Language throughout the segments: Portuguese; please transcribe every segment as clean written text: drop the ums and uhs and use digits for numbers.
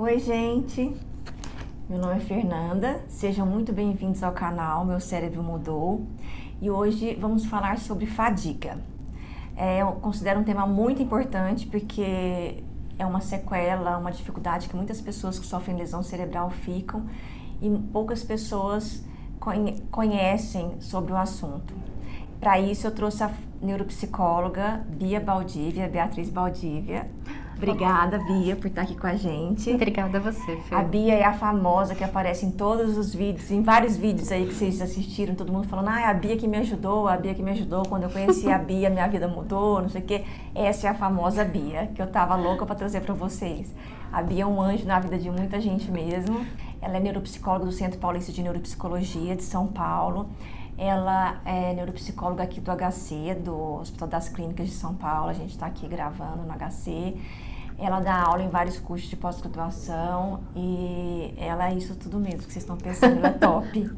Oi, gente. Meu nome é Fernanda. Sejam muito bem-vindos ao canal Meu Cérebro Mudou. E hoje vamos falar sobre fadiga. Eu considero um tema muito importante porque é uma sequela, uma dificuldade que muitas pessoas que sofrem lesão cerebral ficam e poucas pessoas conhecem sobre o assunto. Para isso, eu trouxe a neuropsicóloga Beatriz Baldívia. Obrigada, Bia, por estar aqui com a gente. Obrigada a você, Fê. A Bia é a famosa que aparece em todos os vídeos, em vários vídeos aí que vocês assistiram, todo mundo falando, é a Bia que me ajudou, quando eu conheci a Bia, minha vida mudou, não sei o quê. Essa é a famosa Bia, que eu tava louca para trazer para vocês. A Bia é um anjo na vida de muita gente mesmo. Ela é neuropsicóloga do Centro Paulista de Neuropsicologia de São Paulo. Ela é neuropsicóloga aqui do HC, do Hospital das Clínicas de São Paulo. A gente está aqui gravando no HC. Ela dá aula em vários cursos de pós-graduação e ela é isso tudo mesmo que vocês estão pensando, ela é top.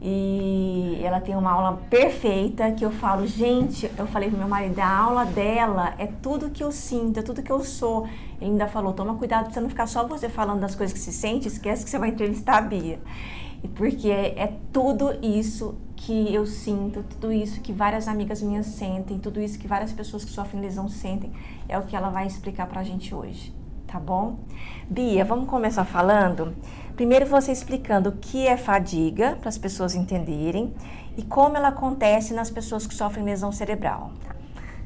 E ela tem uma aula perfeita que eu falo, gente, eu falei pro meu marido, a aula dela é tudo que eu sinto, é tudo que eu sou. Ele ainda falou, toma cuidado pra você não ficar só você falando das coisas que se sente, esquece que você vai entrevistar a Bia. Porque é tudo isso que eu sinto, tudo isso que várias amigas minhas sentem, tudo isso que várias pessoas que sofrem lesão sentem, é o que ela vai explicar pra gente hoje, tá bom? Bia, vamos começar falando? Primeiro você explicando o que é fadiga, para as pessoas entenderem, e como ela acontece nas pessoas que sofrem lesão cerebral.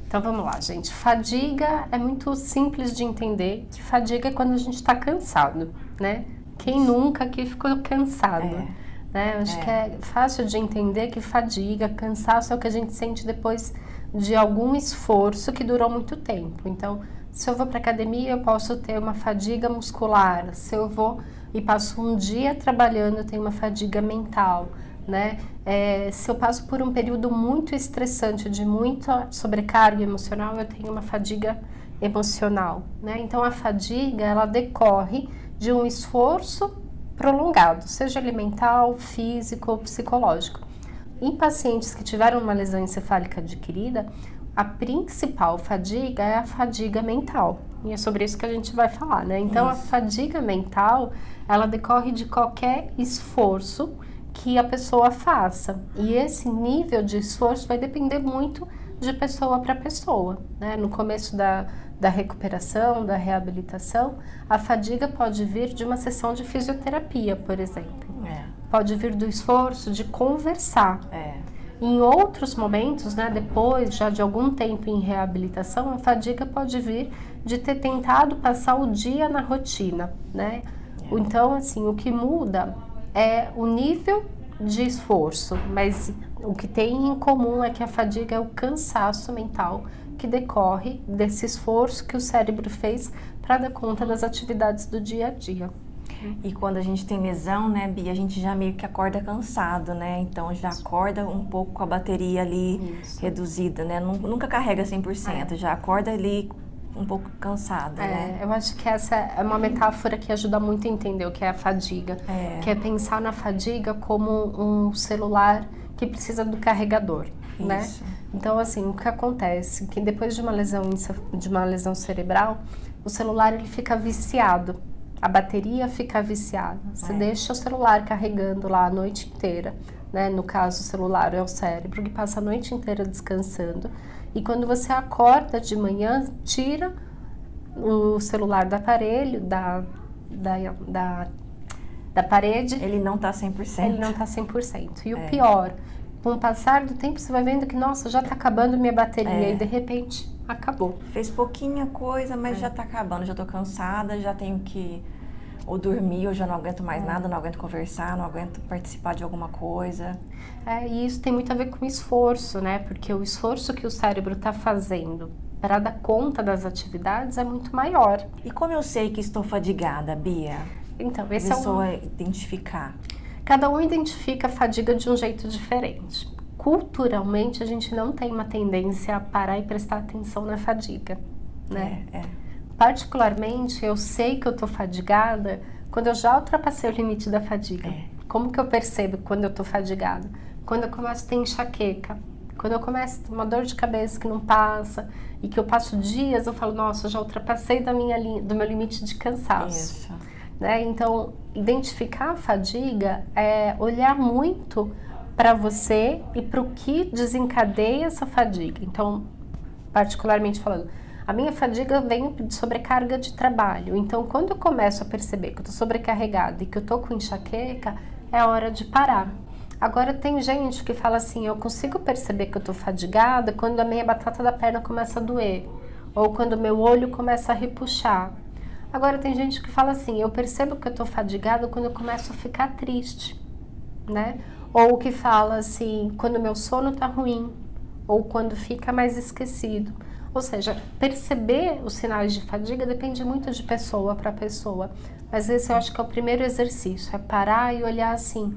Então vamos lá, gente. Fadiga é muito simples de entender, que fadiga é quando a gente está cansado, né? Quem nunca aqui ficou cansado? Né? Eu acho que é fácil de entender que fadiga, cansaço é o que a gente sente depois de algum esforço que durou muito tempo. Então, se eu vou para academia, eu posso ter uma fadiga muscular. Se eu vou e passo um dia trabalhando, eu tenho uma fadiga mental, né? Se eu passo por um período muito estressante, de muita sobrecarga emocional, eu tenho uma fadiga emocional, né? Então, a fadiga, ela decorre de um esforço prolongado, seja ele mental, físico ou psicológico. Em pacientes que tiveram uma lesão encefálica adquirida, a principal fadiga é a fadiga mental. E é sobre isso que a gente vai falar, né? Então, a fadiga mental, ela decorre de qualquer esforço que a pessoa faça. E esse nível de esforço vai depender muito de pessoa para pessoa, né? No começo da recuperação, da reabilitação, a fadiga pode vir de uma sessão de fisioterapia, por exemplo. Pode vir do esforço de conversar. Em outros momentos, né, depois já de algum tempo em reabilitação, a fadiga pode vir de ter tentado passar o dia na rotina, né? Então, assim, o que muda é o nível de esforço, mas o que tem em comum é que a fadiga é o cansaço mental que decorre desse esforço que o cérebro fez para dar conta das atividades do dia a dia. E quando a gente tem lesão, né, Bia, a gente já meio que acorda cansado, né? Então já acorda um pouco com a bateria ali reduzida, né? Nunca carrega 100%, já acorda ali um pouco cansada, né? Eu acho que essa é uma metáfora que ajuda muito a entender o que é a fadiga. Que é pensar na fadiga como um celular que precisa do carregador, né? Então, assim, o que acontece? Que depois de uma lesão cerebral, o celular ele fica viciado. A bateria fica viciada. Você deixa o celular carregando lá a noite inteira, né? No caso, o celular é o cérebro que passa a noite inteira descansando. E quando você acorda de manhã, tira o celular do aparelho, da parede. Ele não tá 100%. Ele não tá 100%. E o pior, com o passar do tempo, você vai vendo que, nossa, já tá acabando minha bateria. E de repente, acabou. Fez pouquinha coisa, mas já tá acabando. Já tô cansada, já tenho que ou dormir, ou já não aguento mais nada, não aguento conversar, não aguento participar de alguma coisa. E isso tem muito a ver com esforço, né? Porque o esforço que o cérebro tá fazendo para dar conta das atividades é muito maior. E como eu sei que estou fadigada, Bia? Então, esse identificar. Cada um identifica a fadiga de um jeito diferente. Culturalmente, a gente não tem uma tendência a parar e prestar atenção na fadiga, né? Particularmente, eu sei que eu tô fadigada quando eu já ultrapassei o limite da fadiga. Como que eu percebo quando eu tô fadigada? Quando eu começo a ter enxaqueca, Quando eu começo a ter uma dor de cabeça que não passa e que eu passo dias, eu falo, nossa, eu já ultrapassei do meu limite de cansaço. Isso. Né? Então, identificar a fadiga é olhar muito para você e para o que desencadeia essa fadiga. Então, particularmente falando, a minha fadiga vem de sobrecarga de trabalho. Então, quando eu começo a perceber que eu estou sobrecarregada e que eu estou com enxaqueca, é hora de parar. Agora, tem gente que fala assim, eu consigo perceber que eu estou fadigada quando a minha batata da perna começa a doer, ou quando o meu olho começa a repuxar. Agora, tem gente que fala assim, eu percebo que eu estou fadigada quando eu começo a ficar triste, né? Ou que fala assim, quando o meu sono está ruim, ou quando fica mais esquecido. Ou seja, perceber os sinais de fadiga depende muito de pessoa para pessoa. Mas esse eu acho que é o primeiro exercício, é parar e olhar assim,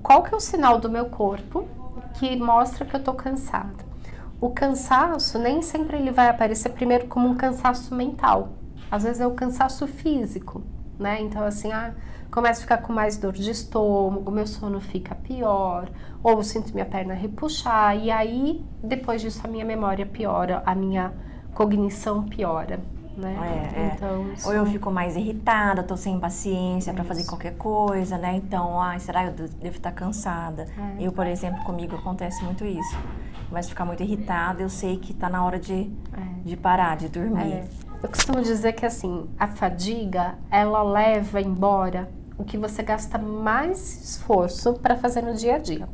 qual que é o sinal do meu corpo que mostra que eu estou cansada. O cansaço, nem sempre ele vai aparecer primeiro como um cansaço mental. Às vezes é o cansaço físico, né? Então assim, começo a ficar com mais dor de estômago, meu sono fica pior, ou eu sinto minha perna repuxar, e aí, depois disso, a minha memória piora, a minha cognição piora, né? Então, ou eu fico mais irritada, tô sem paciência para fazer qualquer coisa, né? Então, será que eu devo estar cansada? Eu, por exemplo, comigo acontece muito isso. Começo a ficar muito irritada, eu sei que tá na hora de parar, de dormir. Eu costumo dizer que assim, a fadiga, ela leva embora o que você gasta mais esforço para fazer no dia a dia.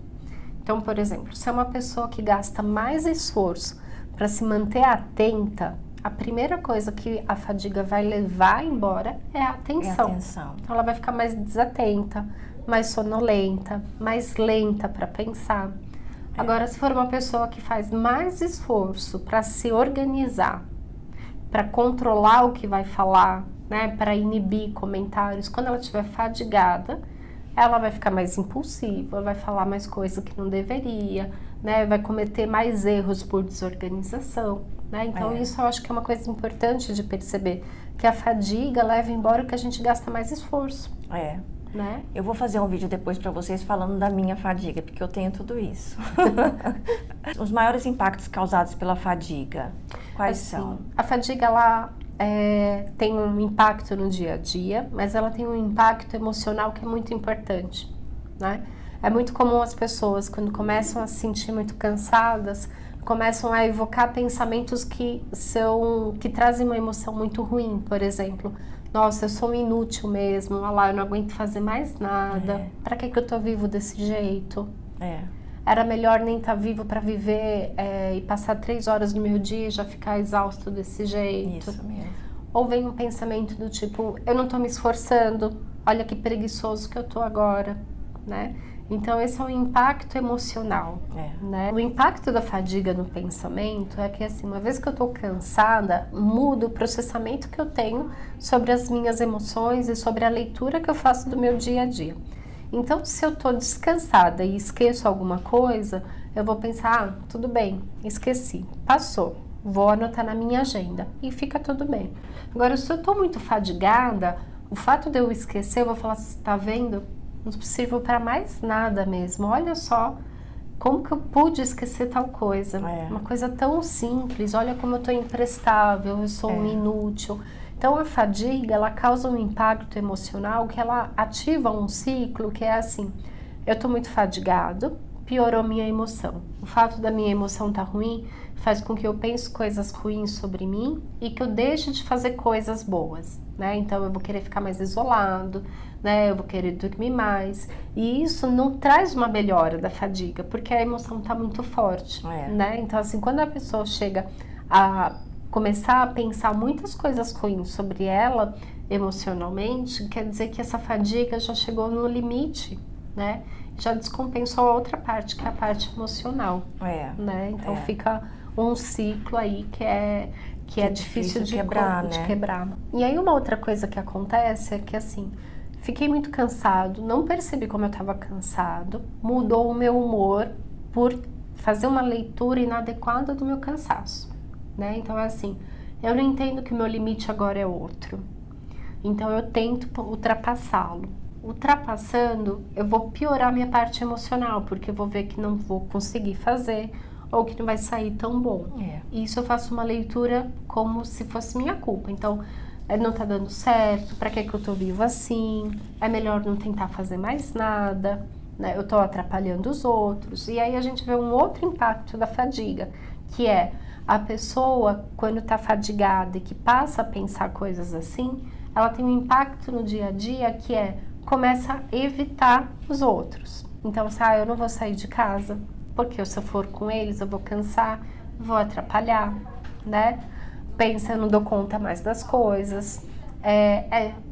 Então, por exemplo, se é uma pessoa que gasta mais esforço para se manter atenta, a primeira coisa que a fadiga vai levar embora é a atenção. Então, ela vai ficar mais desatenta, mais sonolenta, mais lenta para pensar. Agora, se for uma pessoa que faz mais esforço para se organizar, para controlar o que vai falar, né, para inibir comentários, quando ela estiver fadigada, ela vai ficar mais impulsiva, vai falar mais coisa que não deveria, né, vai cometer mais erros por desorganização, né? Então isso eu acho que é uma coisa importante de perceber, que a fadiga leva embora o que a gente gasta mais esforço. Né? Eu vou fazer um vídeo depois para vocês falando da minha fadiga, porque eu tenho tudo isso. Os maiores impactos causados pela fadiga, quais são? A fadiga, ela tem um impacto no dia a dia, mas ela tem um impacto emocional que é muito importante, né? É muito comum as pessoas, quando começam a se sentir muito cansadas, começam a evocar pensamentos que trazem uma emoção muito ruim, por exemplo. Nossa, eu sou um inútil mesmo, olha lá, eu não aguento fazer mais nada. Pra que eu tô vivo desse jeito? Era melhor nem estar vivo para viver e passar 3 horas do meu dia e já ficar exausto desse jeito. Isso mesmo. Ou vem um pensamento do tipo, eu não tô me esforçando, olha que preguiçoso que eu tô agora, né? Então esse é um impacto emocional, né? O impacto da fadiga no pensamento é que assim, uma vez que eu tô cansada, muda o processamento que eu tenho sobre as minhas emoções e sobre a leitura que eu faço do meu dia a dia. Então se eu tô descansada e esqueço alguma coisa, eu vou pensar, tudo bem, esqueci, passou, vou anotar na minha agenda e fica tudo bem. Agora se eu tô muito fadigada, o fato de eu esquecer, eu vou falar, tá vendo? Não sirvo para mais nada mesmo. Olha só como que eu pude esquecer tal coisa. Uma coisa tão simples. Olha como eu estou imprestável, eu sou um inútil. Então a fadiga, ela causa um impacto emocional que ela ativa um ciclo que é assim, eu estou muito fadigado, piorou minha emoção. O fato da minha emoção estar ruim faz com que eu pense coisas ruins sobre mim e que eu deixe de fazer coisas boas, né? Então eu vou querer ficar mais isolado, né? Eu vou querer dormir mais. E isso não traz uma melhora da fadiga, porque a emoção está muito forte, né? Então assim, quando a pessoa chega a começar a pensar muitas coisas ruins sobre ela emocionalmente, quer dizer que essa fadiga já chegou no limite, né? Já descompensou a outra parte, que é a parte emocional, né? Então fica um ciclo aí que é difícil de quebrar, né? E aí uma outra coisa que acontece é que assim, fiquei muito cansado, não percebi como eu estava cansado, mudou o meu humor por fazer uma leitura inadequada do meu cansaço, né? Então é assim, eu não entendo que o meu limite agora é outro, então eu tento ultrapassá-lo. ultrapassando, eu vou piorar minha parte emocional, porque eu vou ver que não vou conseguir fazer, ou que não vai sair tão bom. Isso eu faço uma leitura como se fosse minha culpa. Então, não tá dando certo, pra que eu tô vivo assim? É melhor não tentar fazer mais nada, né? Eu tô atrapalhando os outros. E aí a gente vê um outro impacto da fadiga, que é a pessoa, quando tá fadigada e que passa a pensar coisas assim, ela tem um impacto no dia a dia que começa a evitar os outros. Então, eu não vou sair de casa, porque se eu for com eles eu vou cansar, vou atrapalhar, né? Pensa, eu não dou conta mais das coisas.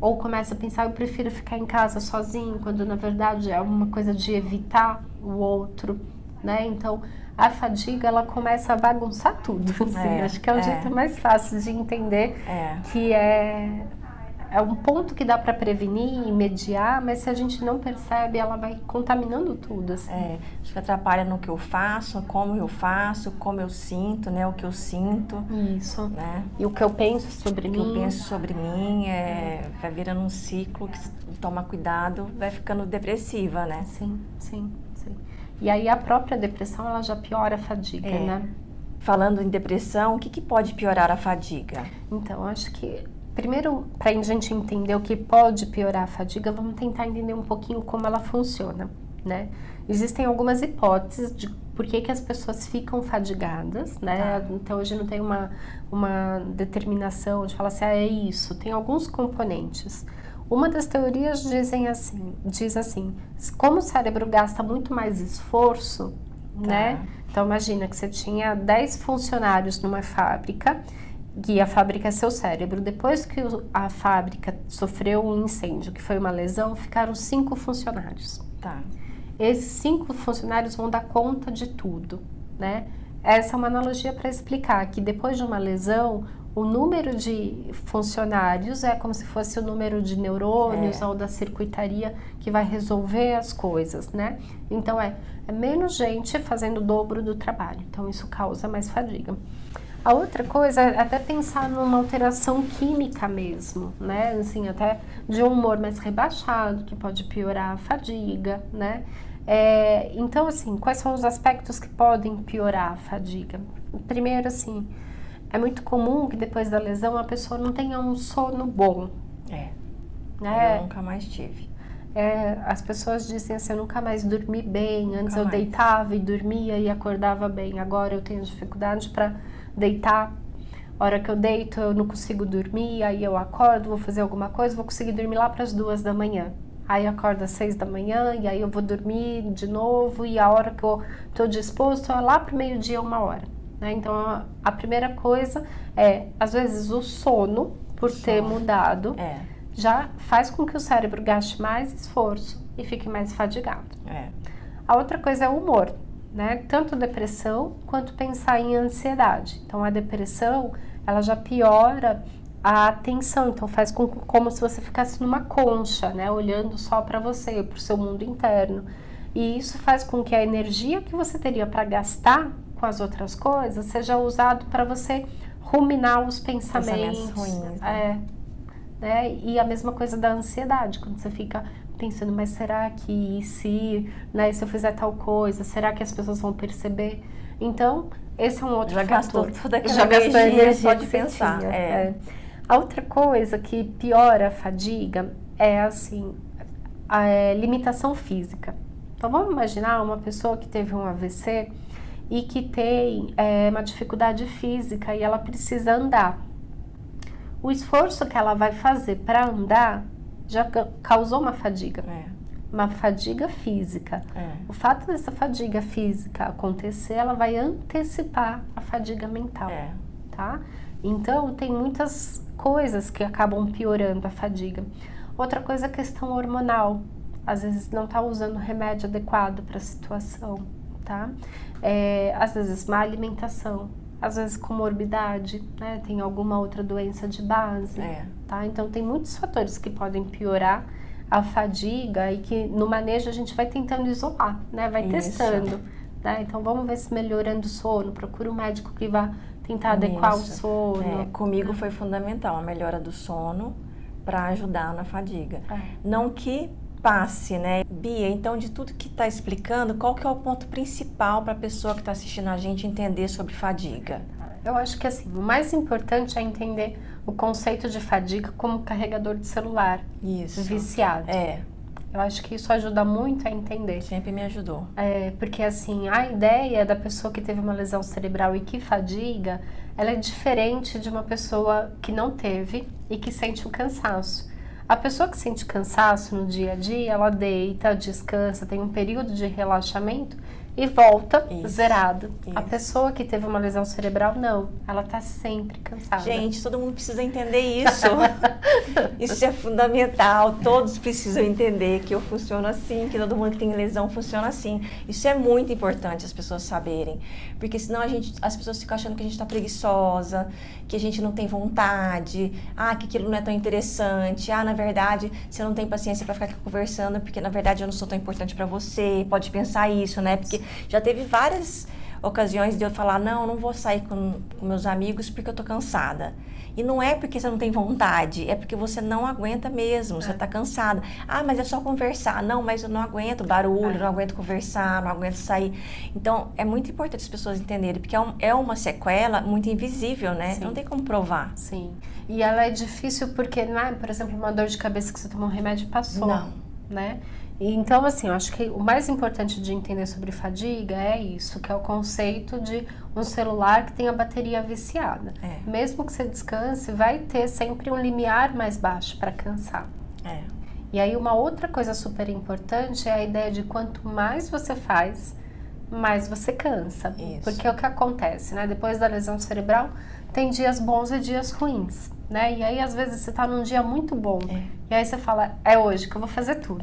Ou começa a pensar, eu prefiro ficar em casa sozinho, quando na verdade é uma coisa de evitar o outro, né? Então, a fadiga, ela começa a bagunçar tudo, assim. Acho que é o jeito mais fácil de entender que é um ponto que dá para prevenir e mediar, mas se a gente não percebe, ela vai contaminando tudo, assim. Acho que atrapalha no que eu faço, como eu sinto, né? O que eu sinto. Isso. Né? E o que eu penso sobre mim. O que eu penso sobre mim vai virando um ciclo que, se toma cuidado, vai ficando depressiva, né? Sim. E aí a própria depressão, ela já piora a fadiga, né? Falando em depressão, o que pode piorar a fadiga? Então, acho que primeiro, para a gente entender o que pode piorar a fadiga, vamos tentar entender um pouquinho como ela funciona, né? Existem algumas hipóteses de por que as pessoas ficam fadigadas, né? Então, hoje não tem uma determinação de falar assim, é isso. Tem alguns componentes. Uma das teorias diz assim, como o cérebro gasta muito mais esforço, né? Então, imagina que você tinha 10 funcionários numa fábrica, e a fábrica é seu cérebro. Depois que a fábrica sofreu um incêndio, que foi uma lesão, ficaram 5 funcionários. Esses 5 funcionários vão dar conta de tudo, né? Essa é uma analogia para explicar que depois de uma lesão, o número de funcionários é como se fosse o número de neurônios ou da circuitaria que vai resolver as coisas, né? Então, é menos gente fazendo o dobro do trabalho. Então, isso causa mais fadiga. A outra coisa é até pensar numa alteração química mesmo, né? Assim, até de um humor mais rebaixado, que pode piorar a fadiga, né? Então, assim, quais são os aspectos que podem piorar a fadiga? Primeiro, assim, é muito comum que depois da lesão a pessoa não tenha um sono bom. Eu nunca mais tive. As pessoas dizem assim, eu nunca mais dormi bem. Antes eu deitava e dormia e acordava bem. Agora eu tenho dificuldade para deitar. A hora que eu deito eu não consigo dormir, aí eu acordo, vou fazer alguma coisa, vou conseguir dormir lá para as 2 da manhã. Aí eu acordo às 6 da manhã e aí eu vou dormir de novo e a hora que eu estou disposto é lá para o meio-dia, 1h. Né? Então a primeira coisa às vezes o sono, por ter mudado, já faz com que o cérebro gaste mais esforço e fique mais fadigado. A outra coisa é o humor. Né? Tanto depressão quanto pensar em ansiedade. Então a depressão, ela já piora a atenção, então faz como se você ficasse numa concha, né? Olhando só para você, para o seu mundo interno. E isso faz com que a energia que você teria para gastar com as outras coisas seja usado para você ruminar os pensamentos ruins. Né? E a mesma coisa da ansiedade, quando você fica pensando, mas será que se eu fizer tal coisa, será que as pessoas vão perceber? Então, esse é um outro fator. Gastou toda aquela energia só de pensar. A outra coisa que piora a fadiga é, assim, a limitação física. Então, vamos imaginar uma pessoa que teve um AVC e que tem uma dificuldade física e ela precisa andar. O esforço que ela vai fazer para andar já causou uma fadiga. Uma fadiga física. O fato dessa fadiga física acontecer, ela vai antecipar a fadiga mental. Tá? Então, tem muitas coisas que acabam piorando a fadiga. Outra coisa é a questão hormonal. Às vezes não está usando o remédio adequado para a situação. Tá? Às vezes má alimentação. Às vezes comorbidade, né? Tem alguma outra doença de base, tá? Então tem muitos fatores que podem piorar a fadiga e que no manejo a gente vai tentando isolar, né? Vai testando, né? Então vamos ver se melhorando o sono, procura um médico que vá tentar adequar o sono. Comigo foi fundamental a melhora do sono para ajudar na fadiga. Não que passe, né? Bia, então de tudo que está explicando, qual que é o ponto principal para a pessoa que está assistindo a gente entender sobre fadiga? Eu acho que assim, o mais importante é entender o conceito de fadiga como carregador de celular. Isso. Viciado. Eu acho que isso ajuda muito a entender. Sempre me ajudou. Porque assim, a ideia da pessoa que teve uma lesão cerebral e que fadiga, ela é diferente de uma pessoa que não teve e que sente o cansaço. A pessoa que sente cansaço no dia a dia, ela deita, descansa, tem um período de relaxamento e volta zerado. A pessoa que teve uma lesão cerebral, não. Ela tá sempre cansada. Gente, todo mundo precisa entender isso. Isso é fundamental. Todos precisam entender que eu funciono assim, que todo mundo que tem lesão funciona assim. Isso é muito importante as pessoas saberem. Porque senão as pessoas ficam achando que a gente tá preguiçosa, que a gente não tem vontade, que aquilo não é tão interessante, na verdade, você não tem paciência para ficar aqui conversando, porque na verdade eu não sou tão importante para você. Pode pensar isso, né? Porque já teve várias ocasiões de eu falar, não vou sair com meus amigos porque eu tô cansada. E não é porque você não tem vontade, é porque você não aguenta mesmo, você tá cansada. Mas é só conversar. Não, mas eu não aguento barulho, não aguento conversar, não aguento sair. Então, é muito importante as pessoas entenderem, porque é uma sequela muito invisível, né? Sim. Não tem como provar. Sim. E ela é difícil porque, por exemplo, uma dor de cabeça que você tomou um remédio e passou. Não. Né? Então, assim, eu acho que o mais importante de entender sobre fadiga é isso, que é o conceito de um celular que tem a bateria viciada. Mesmo que você descanse, vai ter sempre um limiar mais baixo para cansar. E aí, uma outra coisa super importante é a ideia de quanto mais você faz, mais você cansa. Isso. Porque é o que acontece, né? Depois da lesão cerebral, tem dias bons e dias ruins, né? E aí, às vezes, você tá num dia muito bom. E aí você fala, é hoje que eu vou fazer tudo.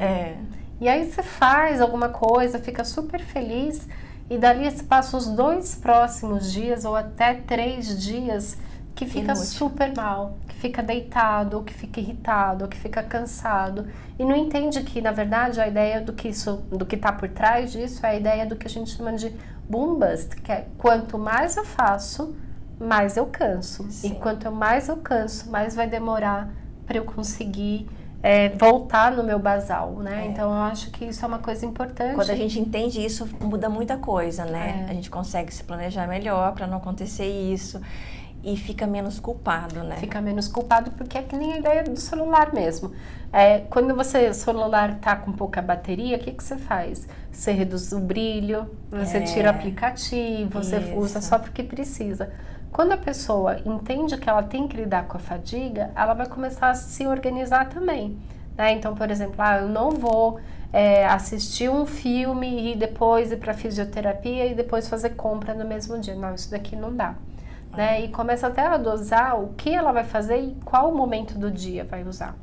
E aí você faz alguma coisa, fica super feliz, e dali você passa os 2 próximos dias, ou até 3 dias, que fica super mal, que fica deitado, ou que fica irritado, ou que fica cansado. E não entende que, na verdade, a ideia do que tá por trás disso é a ideia do que a gente chama de boom bust, que é quanto mais eu faço, mais eu canso. Sim. E quanto mais eu canso, mais vai demorar para eu conseguir voltar no meu basal, né? Então, eu acho que isso é uma coisa importante. Quando a gente entende isso, muda muita coisa, né? A gente consegue se planejar melhor para não acontecer isso e fica menos culpado, né? Fica menos culpado porque é que nem a ideia do celular mesmo. Quando o celular tá com pouca bateria, o que você faz? Você reduz o brilho, você tira o aplicativo, você usa só porque precisa. Quando a pessoa entende que ela tem que lidar com a fadiga, ela vai começar a se organizar também, né? Então, por exemplo, eu não vou assistir um filme e depois ir para fisioterapia e depois fazer compra no mesmo dia. Não, isso daqui não dá. Né? E começa até a dosar o que ela vai fazer e qual momento do dia vai usar.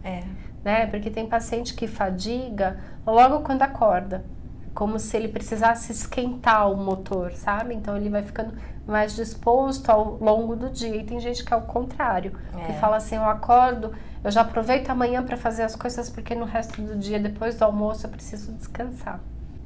Né? Porque tem paciente que fadiga logo quando acorda, como se ele precisasse esquentar o motor, sabe? Então ele vai ficando mais disposto ao longo do dia. E tem gente que é o contrário, que fala assim, eu acordo, eu já aproveito amanhã para fazer as coisas porque no resto do dia, depois do almoço, eu preciso descansar.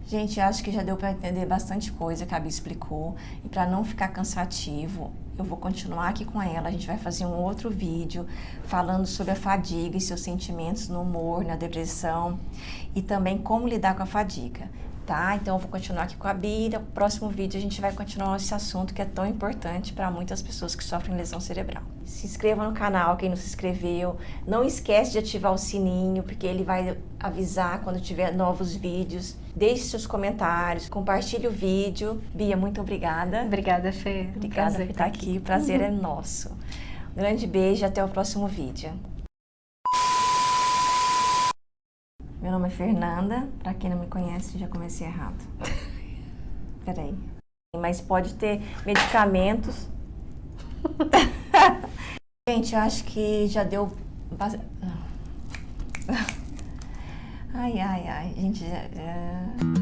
Gente, acho que já deu para entender bastante coisa que a Bia explicou. E para não ficar cansativo, eu vou continuar aqui com ela. A gente vai fazer um outro vídeo falando sobre a fadiga e seus sentimentos no humor, na depressão e também como lidar com a fadiga. Tá? Então eu vou continuar aqui com a Bia. No próximo vídeo a gente vai continuar esse assunto que é tão importante para muitas pessoas que sofrem lesão cerebral. Se inscreva no canal, quem não se inscreveu. Não esquece de ativar o sininho, porque ele vai avisar quando tiver novos vídeos. Deixe seus comentários, compartilhe o vídeo. Bia, muito obrigada. Obrigada, Fê. Obrigada por estar aqui. O prazer é nosso. Um grande beijo e até o próximo vídeo. Meu nome é Fernanda, pra quem não me conhece, já comecei errado. Peraí. Mas pode ter medicamentos. Gente, eu acho que já deu... Ai, gente, já...